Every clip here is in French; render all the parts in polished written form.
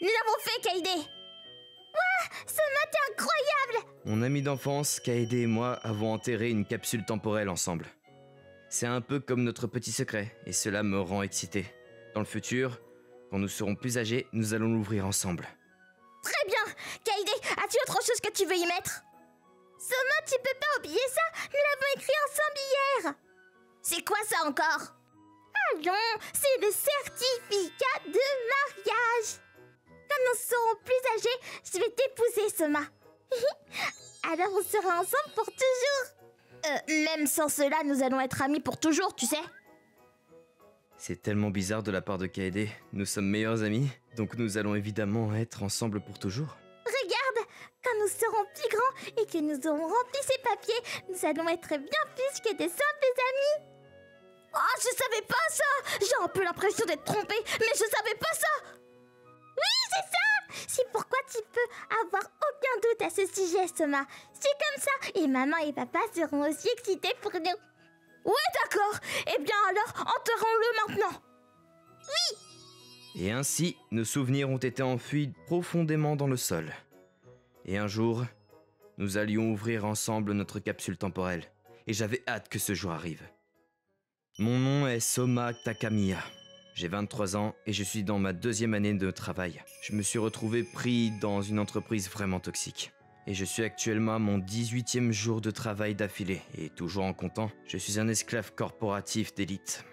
Nous l'avons fait, Kaede. Ouah, Soma, t'es incroyable. Mon ami d'enfance, Kaede et moi avons enterré une capsule temporelle ensemble. C'est un peu comme notre petit secret, et cela me rend excité. Dans le futur, quand nous serons plus âgés, nous allons l'ouvrir ensemble. Très bien. Kaede, as-tu autre chose que tu veux y mettre? Soma, tu peux pas oublier ça. Nous l'avons écrit ensemble hier. C'est quoi ça encore? Allons, c'est le certificat de mariage. Quand nous serons plus âgés, je vais t'épouser, Soma. Alors on sera ensemble pour toujours. Même sans cela, nous allons être amis pour toujours, tu sais. C'est tellement bizarre de la part de Kaede. Nous sommes meilleurs amis, donc nous allons évidemment être ensemble pour toujours. Regarde, quand nous serons plus grands et que nous aurons rempli ces papiers, nous allons être bien plus que de simples amis. Oh, je savais pas ça. J'ai un peu l'impression d'être trompée, mais je savais pas ça. Oui, c'est ça. C'est pourquoi tu peux avoir aucun doute à ce sujet, Soma. C'est comme ça. Et maman et papa seront aussi excités pour nous. Ouais, d'accord. Eh bien alors, enterrons-le maintenant. Et ainsi, nos souvenirs ont été enfouis profondément dans le sol. Et un jour, nous allions ouvrir ensemble notre capsule temporelle. Et j'avais hâte que ce jour arrive. Mon nom est Soma Takamiya. J'ai 23 ans et je suis dans ma 2e année de travail. Je me suis retrouvé pris dans une entreprise vraiment toxique. Et je suis actuellement à mon 18e jour de travail d'affilée. Et toujours en comptant, je suis un esclave corporatif d'élite.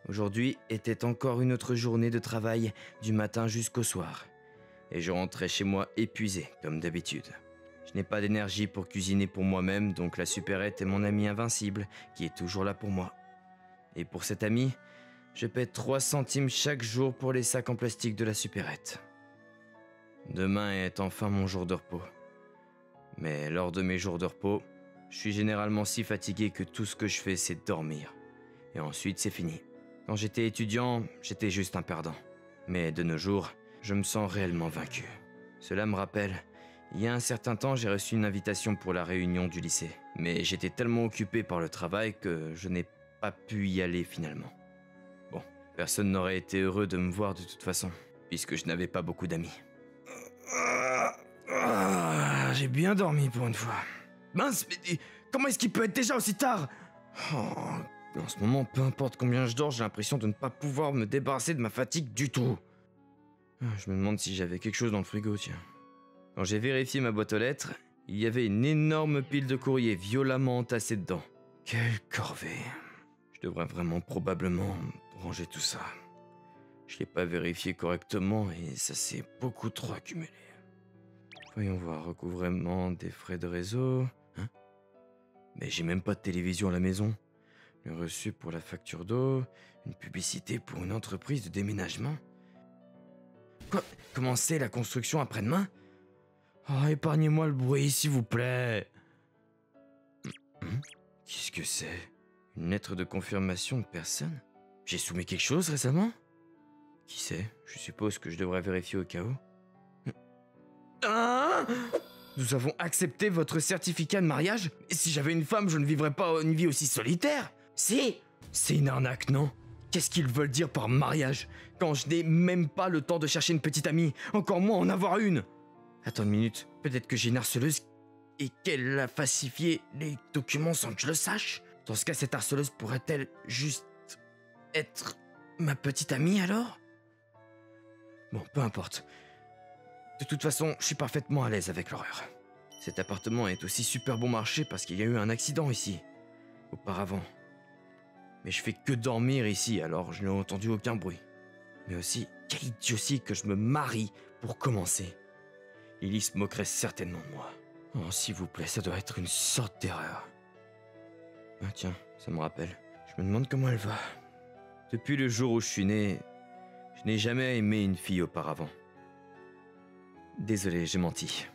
Aujourd'hui était encore une autre journée de travail du matin jusqu'au soir. Et je rentrais chez moi épuisé, comme d'habitude. Je n'ai pas d'énergie pour cuisiner pour moi-même, donc la supérette est mon ami invincible, qui est toujours là pour moi. Et pour cet ami, je paie 3 centimes chaque jour pour les sacs en plastique de la supérette. Demain est enfin mon jour de repos. Mais lors de mes jours de repos, je suis généralement si fatigué que tout ce que je fais, c'est dormir. Et ensuite, c'est fini. Quand j'étais étudiant, j'étais juste un perdant. Mais de nos jours, je me sens réellement vaincu. Cela me rappelle, il y a un certain temps, j'ai reçu une invitation pour la réunion du lycée. Mais j'étais tellement occupé par le travail que je n'ai pas pu y aller finalement. Bon, personne n'aurait été heureux de me voir de toute façon, puisque je n'avais pas beaucoup d'amis. J'ai bien dormi pour une fois. Mince, mais comment est-ce qu'il peut être déjà aussi tard? En ce moment, peu importe combien je dors, j'ai l'impression de ne pas pouvoir me débarrasser de ma fatigue du tout. Je me demande si j'avais quelque chose dans le frigo, tiens. Quand j'ai vérifié ma boîte aux lettres, il y avait une énorme pile de courrier violemment entassée dedans. Quelle corvée. Je devrais vraiment probablement ranger tout ça. Je l'ai pas vérifié correctement et ça s'est beaucoup trop accumulé. Voyons voir, recouvrement des frais de réseau. Hein? Mais j'ai même pas de télévision à la maison. Le reçu pour la facture d'eau, une publicité pour une entreprise de déménagement. Quoi? Comment c'est la construction après-demain? Oh, épargnez-moi le bruit, s'il vous plaît. Qu'est-ce que c'est? Une lettre de confirmation de personne? J'ai soumis quelque chose récemment? Qui sait? Je suppose que je devrais vérifier au cas où. Ah! Nous avons accepté votre certificat de mariage? Et si j'avais une femme, je ne vivrais pas une vie aussi solitaire? Si! C'est une arnaque, non? Qu'est-ce qu'ils veulent dire par mariage? Quand je n'ai même pas le temps de chercher une petite amie, encore moins en avoir une! Attends une minute, peut-être que j'ai une harceleuse et qu'elle a falsifié les documents sans que je le sache? Dans ce cas, cette harceleuse pourrait-elle juste être ma petite amie alors? Bon, peu importe. De toute façon, je suis parfaitement à l'aise avec l'horreur. Cet appartement est aussi super bon marché parce qu'il y a eu un accident ici, auparavant. Mais je fais que dormir ici, alors je n'ai entendu aucun bruit. Mais aussi, quelle idiotie que je me marie pour commencer. Lily se moquerait certainement de moi. Oh, s'il vous plaît, ça doit être une sorte d'erreur. Ah tiens, ça me rappelle. Je me demande comment elle va. Depuis le jour où je suis né, je n'ai jamais aimé une fille auparavant. Désolé, j'ai menti.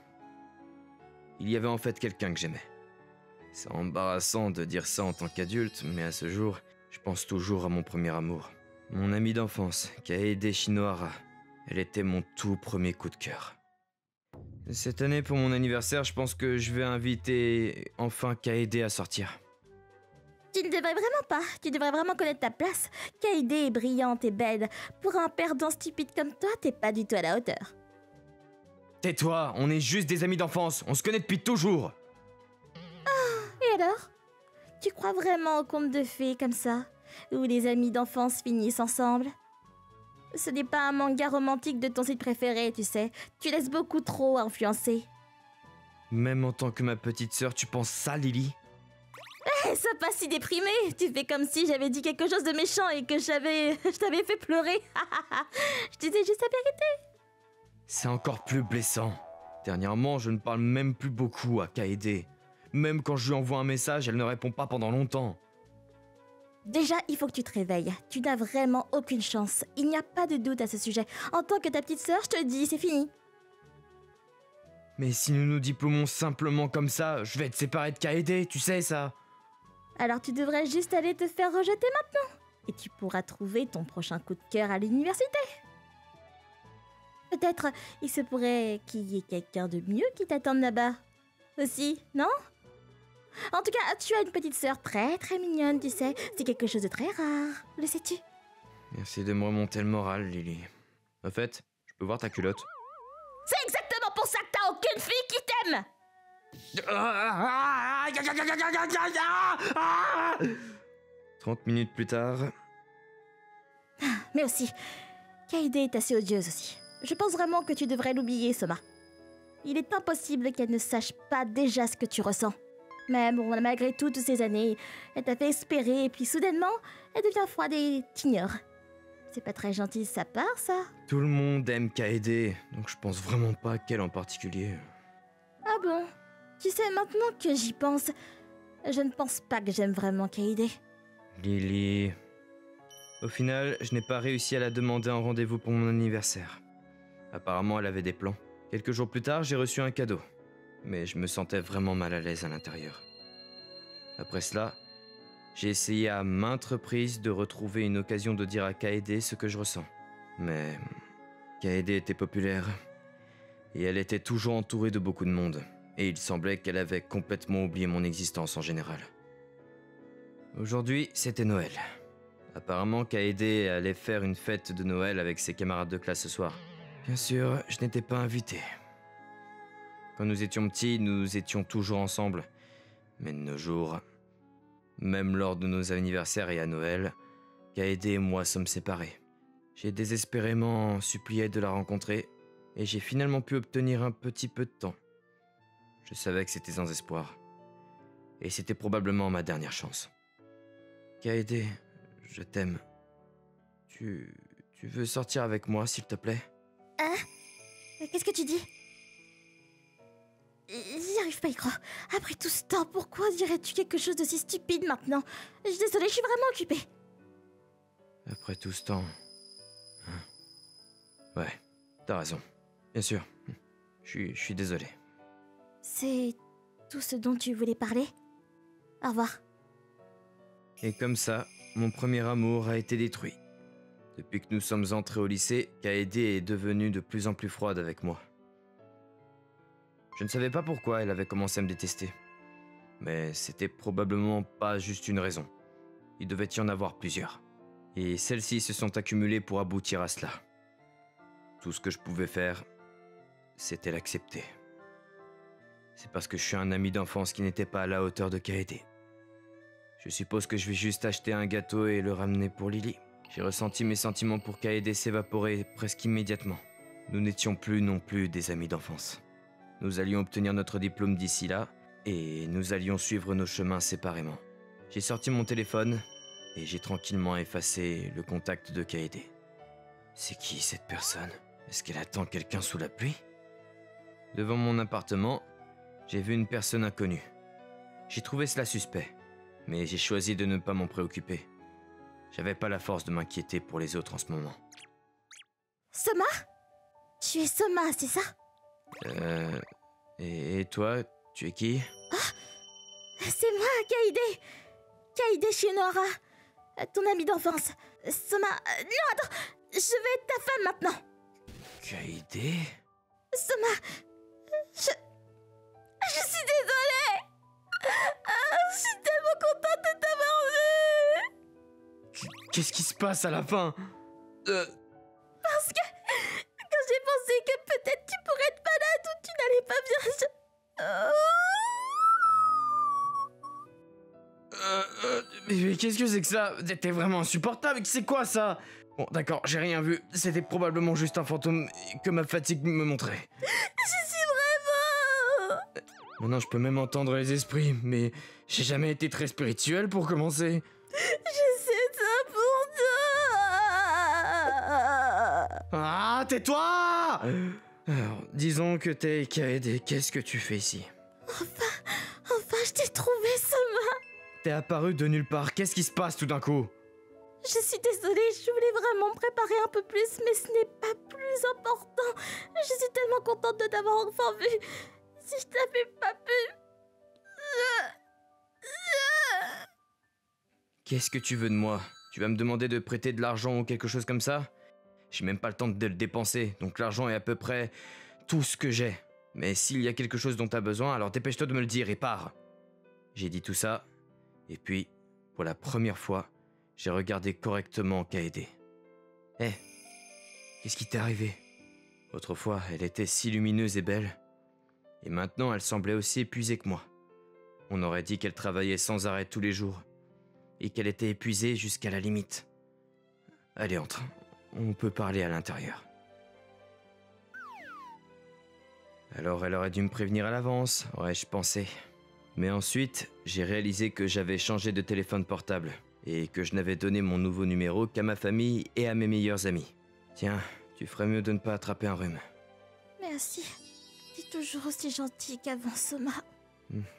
Il y avait en fait quelqu'un que j'aimais. C'est embarrassant de dire ça en tant qu'adulte, mais à ce jour, je pense toujours à mon premier amour. Mon amie d'enfance, Kaede Shinohara. Elle était mon tout premier coup de cœur. Cette année, pour mon anniversaire, je pense que je vais inviter enfin Kaede à sortir. Tu ne devrais vraiment pas. Tu devrais vraiment connaître ta place. Kaede est brillante et belle. Pour un perdant stupide comme toi, t'es pas du tout à la hauteur. Tais-toi, on est juste des amis d'enfance, on se connaît depuis toujours. Et alors? Tu crois vraiment aux contes de fées comme ça? Où les amis d'enfance finissent ensemble? Ce n'est pas un manga romantique de ton site préféré, tu sais. Tu laisses beaucoup trop influencer. Même en tant que ma petite sœur, tu penses ça, Lily? Sois pas si déprimé. Tu fais comme si j'avais dit quelque chose de méchant et que je t'avais fait pleurer. Je disais juste la vérité. C'est encore plus blessant. Dernièrement, je ne parle même plus beaucoup à Kaede. Même quand je lui envoie un message, elle ne répond pas pendant longtemps. Déjà, il faut que tu te réveilles. Tu n'as vraiment aucune chance. Il n'y a pas de doute à ce sujet. En tant que ta petite sœur, je te le dis, c'est fini. Mais si nous nous diplômons simplement comme ça, je vais être séparé de Kaede, tu sais ça. Alors tu devrais juste aller te faire rejeter maintenant. Et tu pourras trouver ton prochain coup de cœur à l'université. Peut-être il se pourrait qu'il y ait quelqu'un de mieux qui t'attende là-bas. Aussi, non? En tout cas, tu as une petite sœur très très mignonne, tu sais. C'est quelque chose de très rare, le sais-tu? Merci de me remonter le moral, Lily. En fait, je peux voir ta culotte? C'est exactement pour ça que t'as aucune fille qui t'aime! 30 minutes plus tard... Mais aussi, Kaede est assez odieuse aussi. Je pense vraiment que tu devrais l'oublier, Soma. Il est impossible qu'elle ne sache pas déjà ce que tu ressens. Mais bon, malgré toutes ces années, elle t'a fait espérer et puis soudainement, elle devient froide et t'ignore. C'est pas très gentil de sa part, ça. Tout le monde aime Kaede, donc je pense vraiment pas qu'elle en particulier. Ah bon? Tu sais, maintenant que j'y pense, je ne pense pas que j'aime vraiment Kaede. Lily... Au final, je n'ai pas réussi à la demander un rendez-vous pour mon anniversaire. Apparemment, elle avait des plans. Quelques jours plus tard, j'ai reçu un cadeau. Mais je me sentais vraiment mal à l'aise à l'intérieur. Après cela, j'ai essayé à maintes reprises de retrouver une occasion de dire à Kaede ce que je ressens. Mais Kaede était populaire. Et elle était toujours entourée de beaucoup de monde. Et il semblait qu'elle avait complètement oublié mon existence en général. Aujourd'hui, c'était Noël. Apparemment, Kaede allait faire une fête de Noël avec ses camarades de classe ce soir. Bien sûr, je n'étais pas invité. Quand nous étions petits, nous étions toujours ensemble. Mais de nos jours, même lors de nos anniversaires et à Noël, Kaede et moi sommes séparés. J'ai désespérément supplié de la rencontrer et j'ai finalement pu obtenir un petit peu de temps. Je savais que c'était sans espoir. Et c'était probablement ma dernière chance. Kaede, je t'aime. Tu veux sortir avec moi, s'il te plaît? Hein? Qu'est-ce que tu dis? J'y arrive pas à y croire. Après tout ce temps, pourquoi dirais-tu quelque chose de si stupide maintenant? Je suis désolée, je suis vraiment occupée. Après tout ce temps... Ouais, t'as raison. Bien sûr. Je suis désolé. C'est tout ce dont tu voulais parler? Au revoir. Et comme ça, mon premier amour a été détruit. Depuis que nous sommes entrés au lycée, Kaede est devenue de plus en plus froide avec moi. Je ne savais pas pourquoi elle avait commencé à me détester. Mais c'était probablement pas juste une raison. Il devait y en avoir plusieurs. Et celles-ci se sont accumulées pour aboutir à cela. Tout ce que je pouvais faire, c'était l'accepter. C'est parce que je suis un ami d'enfance qui n'était pas à la hauteur de Kaede. Je suppose que je vais juste acheter un gâteau et le ramener pour Lily. J'ai ressenti mes sentiments pour Kaede s'évaporer presque immédiatement. Nous n'étions plus non plus des amis d'enfance. Nous allions obtenir notre diplôme d'ici là, et nous allions suivre nos chemins séparément. J'ai sorti mon téléphone, et j'ai tranquillement effacé le contact de Kaede. C'est qui cette personne? Est-ce qu'elle attend quelqu'un sous la pluie? Devant mon appartement, j'ai vu une personne inconnue. J'ai trouvé cela suspect, mais j'ai choisi de ne pas m'en préoccuper. J'avais pas la force de m'inquiéter pour les autres en ce moment. Soma? Tu es Soma, c'est ça? Et toi, tu es qui? C'est moi, Kaede! Kaede Shinohara, ton ami d'enfance. Soma... non, attends! Je vais être ta femme maintenant! Kaede? Soma... Je suis désolée! Je suis tellement contente de t'avoir Qu'est-ce qui se passe à la fin? Parce que quand j'ai pensé que peut-être tu pourrais être malade ou tu n'allais pas bien, Mais qu'est-ce que c'est que ça? T'es vraiment insupportable, c'est quoi ça? Bon, d'accord, j'ai rien vu. C'était probablement juste un fantôme que ma fatigue me montrait. Je suis vraiment... Maintenant, je peux même entendre les esprits, mais j'ai jamais été très spirituel pour commencer. Je sais ça pour toi. Ah, tais-toi! Alors, disons que t'es Kaede, qu'est-ce que tu fais ici? Enfin, je t'ai trouvé, Soma. T'es apparu de nulle part, qu'est-ce qui se passe tout d'un coup? Je suis désolée, je voulais vraiment me préparer un peu plus, mais ce n'est pas plus important. Je suis tellement contente de t'avoir enfin vu. Si je t'avais pas pu... Qu'est-ce que tu veux de moi? Tu vas me demander de prêter de l'argent ou quelque chose comme ça? J'ai même pas le temps de le dépenser, donc l'argent est à peu près tout ce que j'ai. Mais s'il y a quelque chose dont t'as besoin, alors dépêche-toi de me le dire et pars. J'ai dit tout ça, et puis, pour la première fois, j'ai regardé correctement Kaede. Hé, qu'est-ce qui t'est arrivé? Autrefois, elle était si lumineuse et belle, et maintenant elle semblait aussi épuisée que moi. On aurait dit qu'elle travaillait sans arrêt tous les jours, et qu'elle était épuisée jusqu'à la limite. Allez, entre. On peut parler à l'intérieur. Alors elle aurait dû me prévenir à l'avance, aurais-je pensé. Mais ensuite, j'ai réalisé que j'avais changé de téléphone portable, et que je n'avais donné mon nouveau numéro qu'à ma famille et à mes meilleurs amis. Tiens, tu ferais mieux de ne pas attraper un rhume. Merci. T'es toujours aussi gentil qu'avant, Soma.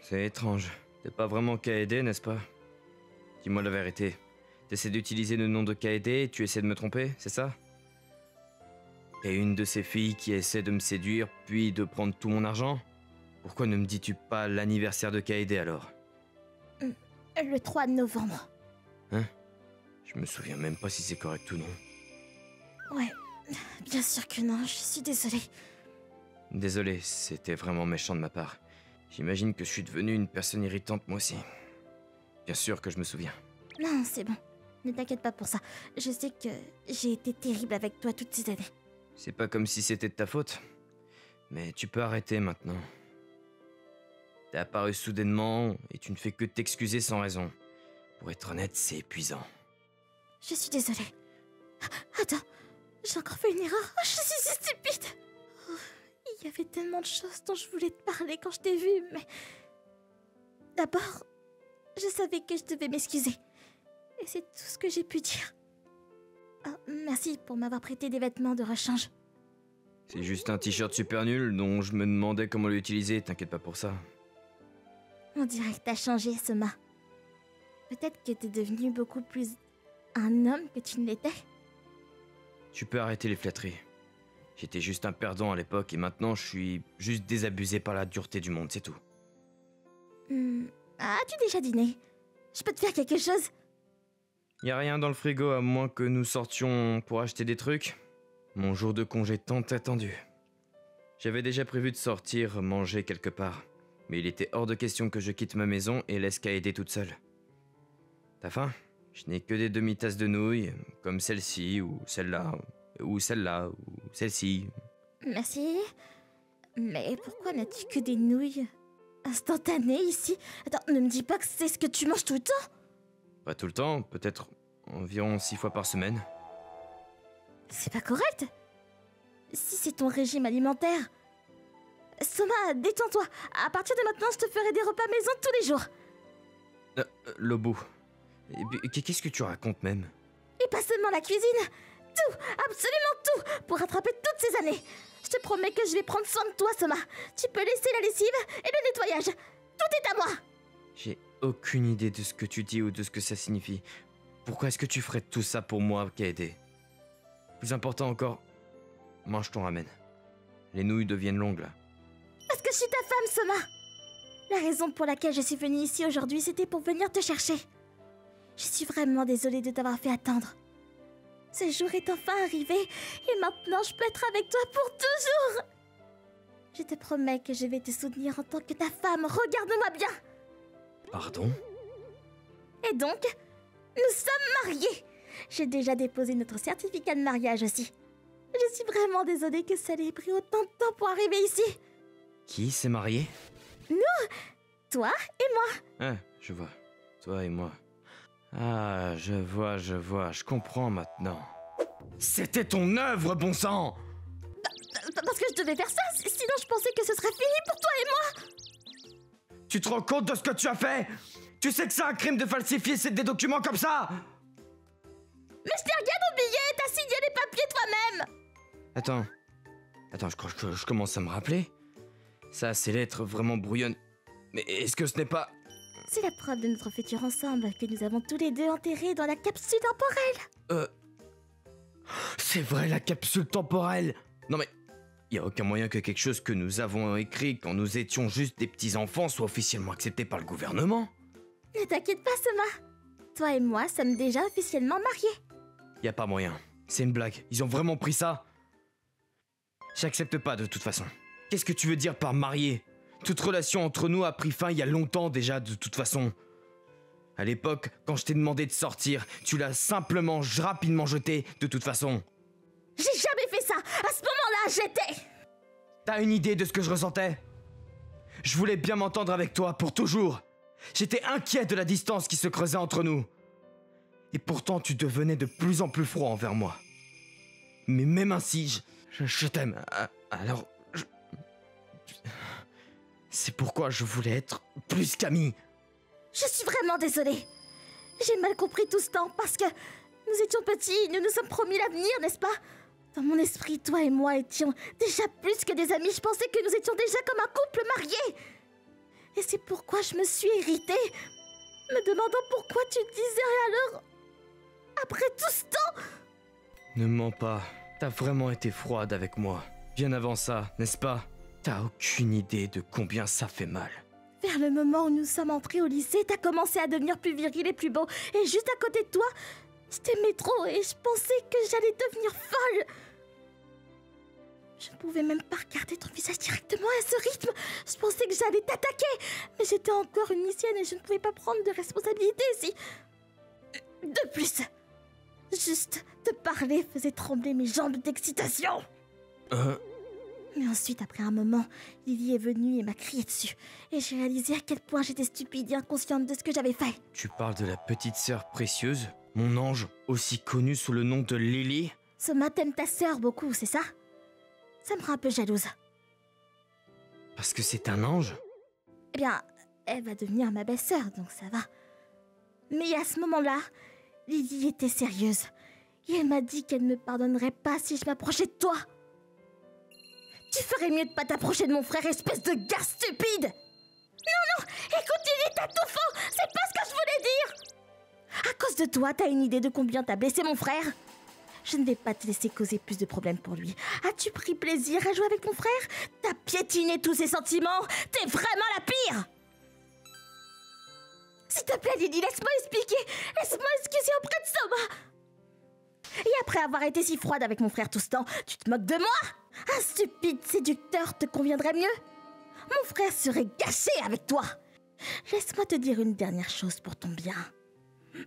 C'est étrange. T'es pas vraiment Kaede, n'est-ce pas? Dis-moi la vérité. T'essaies d'utiliser le nom de Kaede et tu essaies de me tromper, c'est ça? Et une de ces filles qui essaie de me séduire, puis de prendre tout mon argent? Pourquoi ne me dis-tu pas l'anniversaire de Kaede alors? Le 3 novembre. Hein? Je me souviens même pas si c'est correct ou non. Ouais, bien sûr que non, je suis désolée. Désolé, c'était vraiment méchant de ma part. J'imagine que je suis devenue une personne irritante moi aussi. Bien sûr que je me souviens. Non, c'est bon. Ne t'inquiète pas pour ça. Je sais que j'ai été terrible avec toi toutes ces années. C'est pas comme si c'était de ta faute. Mais tu peux arrêter maintenant. T'es apparu soudainement et tu ne fais que t'excuser sans raison. Pour être honnête, c'est épuisant. Je suis désolée. Attends, j'ai encore fait une erreur. Je suis si stupide. Oh, il y avait tellement de choses dont je voulais te parler quand je t'ai vue, mais... D'abord, je savais que je devais m'excuser. Et c'est tout ce que j'ai pu dire. Oh, merci pour m'avoir prêté des vêtements de rechange. C'est juste un t-shirt super nul dont je me demandais comment l'utiliser, t'inquiète pas pour ça. On dirait que t'as changé, Soma. Peut-être que t'es devenu beaucoup plus un homme que tu ne l'étais. Tu peux arrêter les flatteries. J'étais juste un perdant à l'époque et maintenant je suis juste désabusé par la dureté du monde, c'est tout. As-tu déjà dîné? Je peux te faire quelque chose? Y a rien dans le frigo à moins que nous sortions pour acheter des trucs. Mon jour de congé tant attendu. J'avais déjà prévu de sortir manger quelque part, mais il était hors de question que je quitte ma maison et laisse Kaede toute seule. T'as faim? Je n'ai que des demi-tasses de nouilles, comme celle-ci, ou celle-là, ou celle-là, ou celle-ci. Merci. Mais pourquoi n'as-tu que des nouilles instantanées ici? Attends, ne me dis pas que c'est ce que tu manges tout le temps? Pas tout le temps, peut-être environ 6 fois par semaine. C'est pas correct. Si c'est ton régime alimentaire... Soma, détends-toi. À partir de maintenant, je te ferai des repas maison tous les jours. Lobo, qu'est-ce que tu racontes même? Et pas seulement la cuisine. Tout, absolument tout, pour rattraper toutes ces années. Je te promets que je vais prendre soin de toi, Soma. Tu peux laisser la lessive et le nettoyage. Tout est à moi. J'ai aucune idée de ce que tu dis ou de ce que ça signifie. Pourquoi est-ce que tu ferais tout ça pour moi, Kaede? Plus important encore, mange ton ramen. Les nouilles deviennent longues là. Parce que je suis ta femme, Soma. La raison pour laquelle je suis venue ici aujourd'hui, c'était pour venir te chercher. Je suis vraiment désolée de t'avoir fait attendre. Ce jour est enfin arrivé, et maintenant je peux être avec toi pour toujours. Je te promets que je vais te soutenir en tant que ta femme. Regarde-moi bien. Pardon? Et donc, nous sommes mariés. j'ai déjà déposé notre certificat de mariage aussi. Je suis vraiment désolée que ça ait pris autant de temps pour arriver ici. Qui s'est marié? Toi et moi. Ah, je vois. Toi et moi. Ah, je vois, je comprends maintenant. C'était ton œuvre, bon sang! Parce que je devais faire ça, sinon je pensais que ce serait fini pour toi et moi. Tu te rends compte de ce que tu as fait? Tu sais que c'est un crime de falsifier des documents comme ça? Mais je t'ai rien oublié, t'as signé les papiers toi-même. Attends, je crois que je commence à me rappeler. Ça, ces lettres vraiment brouillonnes. Mais est-ce que ce n'est pas... C'est la preuve de notre futur ensemble que nous avons tous les deux enterré dans la capsule temporelle. C'est vrai, la capsule temporelle! Non mais... Y a aucun moyen que quelque chose que nous avons écrit quand nous étions juste des petits-enfants soit officiellement accepté par le gouvernement? Ne t'inquiète pas, Soma. Toi et moi sommes déjà officiellement mariés. Y a pas moyen. C'est une blague. Ils ont vraiment pris ça? J'accepte pas de toute façon. Qu'est-ce que tu veux dire par marié? Toute relation entre nous a pris fin il y a longtemps déjà de toute façon. À l'époque, quand je t'ai demandé de sortir, tu l'as simplement rapidement jeté de toute façon. J'ai jamais fait ça. À ce moment-là, j'étais... T'as une idée de ce que je ressentais? Je voulais bien m'entendre avec toi pour toujours. J'étais inquiet de la distance qui se creusait entre nous. Et pourtant, tu devenais de plus en plus froid envers moi. Mais même ainsi, je t'aime. Alors, c'est pourquoi je voulais être plus qu'ami. Je suis vraiment désolée. J'ai mal compris tout ce temps parce que nous étions petits, nous nous sommes promis l'avenir, n'est-ce pas? Dans mon esprit, toi et moi étions déjà plus que des amis. Je pensais que nous étions déjà comme un couple marié. Et c'est pourquoi je me suis irritée, me demandant pourquoi tu disais alors... Après tout ce temps... Ne mens pas, t'as vraiment été froide avec moi. Bien avant ça, n'est-ce pas? T'as aucune idée de combien ça fait mal. Vers le moment où nous sommes entrés au lycée, t'as commencé à devenir plus viril et plus beau. Et juste à côté de toi, je t'aimais trop et je pensais que j'allais devenir folle. Je ne pouvais même pas regarder ton visage directement à ce rythme. Je pensais que j'allais t'attaquer. Mais j'étais encore une lycéenne et je ne pouvais pas prendre de responsabilité si... De plus, juste te parler faisait trembler mes jambes d'excitation. Mais ensuite, après un moment, Lily est venue et m'a crié dessus. Et j'ai réalisé à quel point j'étais stupide et inconsciente de ce que j'avais fait. Tu parles de la petite sœur précieuse? Mon ange, aussi connue sous le nom de Lily? Soma t'aime ta sœur beaucoup, c'est ça? Ça me rend un peu jalouse. Parce que c'est un ange? Eh bien, elle va devenir ma belle-sœur, donc ça va. Mais à ce moment-là, Lily était sérieuse. Et elle m'a dit qu'elle ne me pardonnerait pas si je m'approchais de toi. Tu ferais mieux de pas t'approcher de mon frère, espèce de gars stupide! Non, écoute Lily, t'as tout faux! C'est pas ce que je voulais dire! À cause de toi, t'as une idée de combien t'as blessé mon frère? Je ne vais pas te laisser causer plus de problèmes pour lui. As-tu pris plaisir à jouer avec mon frère? T'as piétiné tous ses sentiments? T'es vraiment la pire! S'il te plaît, Lily, laisse-moi expliquer! Laisse-moi excuser auprès de Soma! Et après avoir été si froide avec mon frère tout ce temps, tu te moques de moi? Un stupide séducteur te conviendrait mieux? Mon frère serait gâché avec toi! Laisse-moi te dire une dernière chose pour ton bien.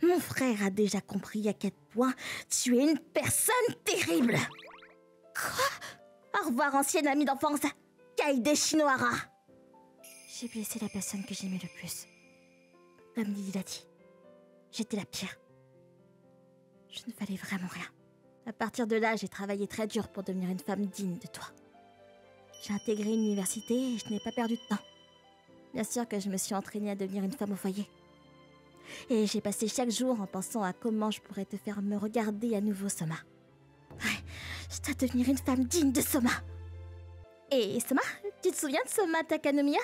Mon frère a déjà compris à quel point tu es une personne terrible. Quoi? Au revoir, ancienne amie d'enfance, Kaide Shinohara. J'ai blessé la personne que j'aimais le plus. Comme Lily l'a dit, j'étais la pire. Je ne valais vraiment rien. À partir de là, j'ai travaillé très dur pour devenir une femme digne de toi. J'ai intégré une université et je n'ai pas perdu de temps. Bien sûr que je me suis entraînée à devenir une femme au foyer. Et j'ai passé chaque jour en pensant à comment je pourrais te faire me regarder à nouveau, Soma. Ouais, je dois devenir une femme digne de Soma. Et Soma, tu te souviens de Soma Takanomiya?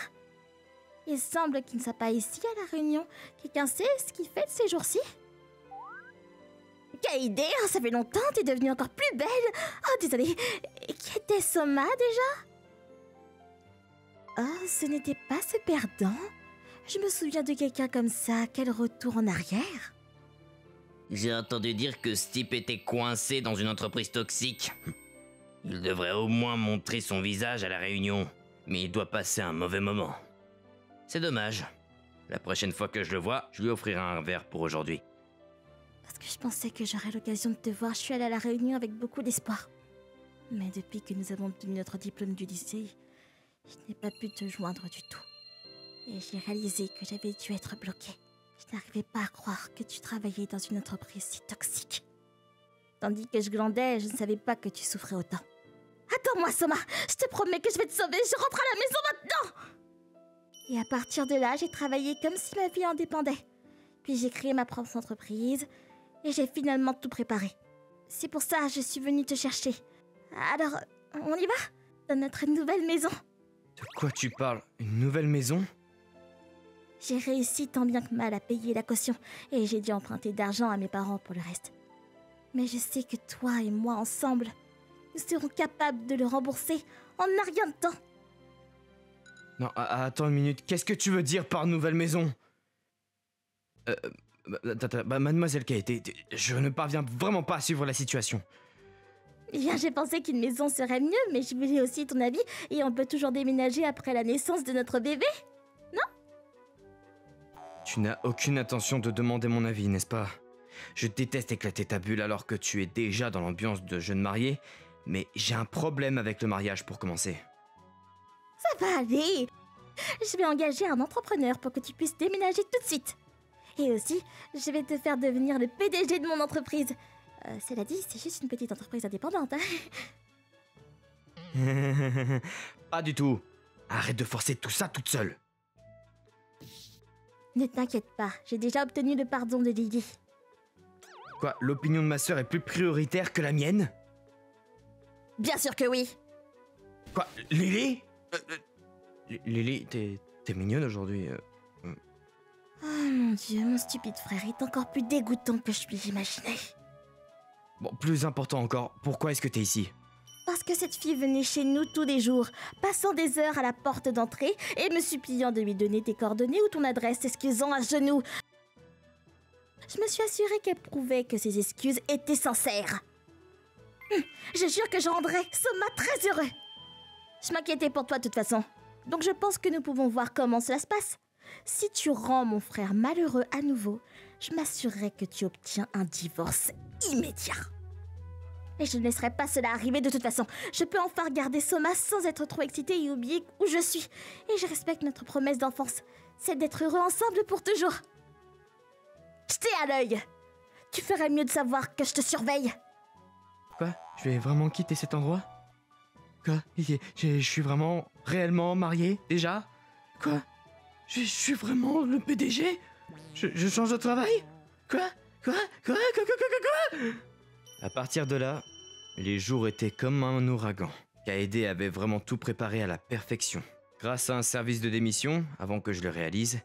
Il semble qu'il ne soit pas ici à la réunion. Quelqu'un sait ce qu'il fait de ces jours-ci? Kaide, ça fait longtemps, t'es devenue encore plus belle. Oh, désolée. Qui était Soma déjà? Oh, ce n'était pas ce perdant. Je me souviens de quelqu'un comme ça. Quel retour en arrière? J'ai entendu dire que ce type était coincé dans une entreprise toxique. Il devrait au moins montrer son visage à la réunion, mais il doit passer un mauvais moment. C'est dommage. La prochaine fois que je le vois, je lui offrirai un verre pour aujourd'hui. Parce que je pensais que j'aurais l'occasion de te voir. Je suis allée à la réunion avec beaucoup d'espoir. Mais depuis que nous avons obtenu notre diplôme du lycée, je n'ai pas pu te joindre du tout. Et j'ai réalisé que j'avais dû être bloquée. Je n'arrivais pas à croire que tu travaillais dans une entreprise si toxique. Tandis que je glandais, je ne savais pas que tu souffrais autant. Attends-moi, Soma, je te promets que je vais te sauver, je rentre à la maison maintenant! Et à partir de là, j'ai travaillé comme si ma vie en dépendait. Puis j'ai créé ma propre entreprise, et j'ai finalement tout préparé. C'est pour ça que je suis venue te chercher. Alors, on y va? Dans notre nouvelle maison. De quoi tu parles? Une nouvelle maison? J'ai réussi tant bien que mal à payer la caution, et j'ai dû emprunter d'argent à mes parents pour le reste. Mais je sais que toi et moi ensemble, nous serons capables de le rembourser en un rien de temps. Non, attends une minute, qu'est-ce que tu veux dire par nouvelle maison? Mademoiselle Kaede, je ne parviens vraiment pas à suivre la situation. Eh bien, j'ai pensé qu'une maison serait mieux, mais je voulais aussi ton avis, et on peut toujours déménager après la naissance de notre bébé, non? Tu n'as aucune intention de demander mon avis, n'est-ce pas? Je déteste éclater ta bulle alors que tu es déjà dans l'ambiance de jeune marié, mais j'ai un problème avec le mariage pour commencer. Ça va aller. Je vais engager un entrepreneur pour que tu puisses déménager tout de suite. Et aussi, je vais te faire devenir le PDG de mon entreprise. Cela dit, c'est juste une petite entreprise indépendante, hein. Pas du tout. Arrête de forcer tout ça toute seule. Ne t'inquiète pas, j'ai déjà obtenu le pardon de Lily. Quoi, l'opinion de ma sœur est plus prioritaire que la mienne? Bien sûr que oui. Quoi, Lily? Lily, t'es mignonne aujourd'hui. Oh mon Dieu, mon stupide frère est encore plus dégoûtant que je puis imaginer. Bon, plus important encore, pourquoi est-ce que t'es ici? Parce que cette fille venait chez nous tous les jours, passant des heures à la porte d'entrée et me suppliant de lui donner tes coordonnées ou ton adresse, s'excusant à genoux. Je me suis assurée qu'elle prouvait que ses excuses étaient sincères. Je jure que je rendrai Soma très heureux. Je m'inquiétais pour toi de toute façon. Donc je pense que nous pouvons voir comment cela se passe. Si tu rends mon frère malheureux à nouveau, je m'assurerai que tu obtiens un divorce immédiat. Et je ne laisserai pas cela arriver de toute façon. Je peux enfin regarder Soma sans être trop excitée et oublier où je suis. Et je respecte notre promesse d'enfance, c'est d'être heureux ensemble pour toujours. Je t'ai à l'œil. Tu ferais mieux de savoir que je te surveille. Quoi? Je vais vraiment quitter cet endroit? Quoi? Je suis vraiment, réellement marié, déjà? Quoi? Je suis vraiment le PDG? Je change de travail? Quoi? À partir de là, les jours étaient comme un ouragan. Kaede avait vraiment tout préparé à la perfection. Grâce à un service de démission, avant que je le réalise,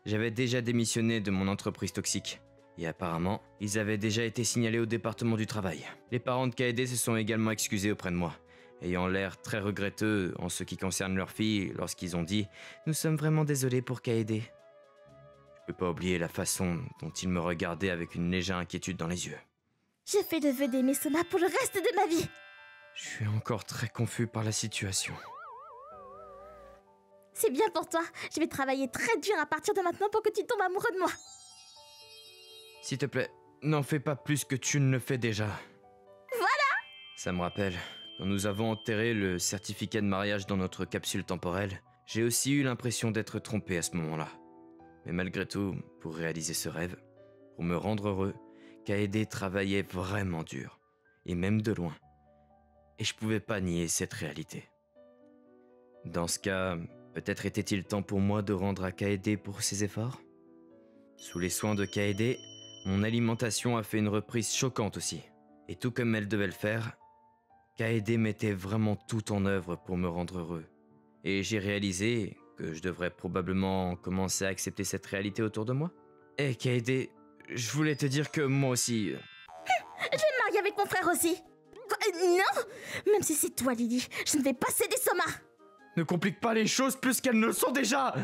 j'avais déjà démissionné de mon entreprise toxique. Et apparemment, ils avaient déjà été signalés au département du travail. Les parents de Kaede se sont également excusés auprès de moi, ayant l'air très regretteux en ce qui concerne leur fille lorsqu'ils ont dit « Nous sommes vraiment désolés pour Kaede ». Je peux pas oublier la façon dont ils me regardaient avec une légère inquiétude dans les yeux. Je fais le vœu d'aimer Soma pour le reste de ma vie. Je suis encore très confus par la situation. C'est bien pour toi. Je vais travailler très dur à partir de maintenant pour que tu tombes amoureux de moi. S'il te plaît, n'en fais pas plus que tu ne le fais déjà. Voilà! Ça me rappelle, quand nous avons enterré le certificat de mariage dans notre capsule temporelle, j'ai aussi eu l'impression d'être trompé à ce moment-là. Mais malgré tout, pour réaliser ce rêve, pour me rendre heureux, Kaede travaillait vraiment dur, et même de loin. Et je pouvais pas nier cette réalité. Dans ce cas, peut-être était-il temps pour moi de rendre à Kaede pour ses efforts? Sous les soins de Kaede, mon alimentation a fait une reprise choquante aussi. Et tout comme elle devait le faire, Kaede mettait vraiment tout en œuvre pour me rendre heureux. Et j'ai réalisé que je devrais probablement commencer à accepter cette réalité autour de moi. Hey Kaede, je voulais te dire que moi aussi... Je vais me marier avec mon frère aussi. Quoi, non! Même si c'est toi, Lily, je ne vais pas céder Soma. Ne complique pas les choses plus qu'elles ne le sont déjà!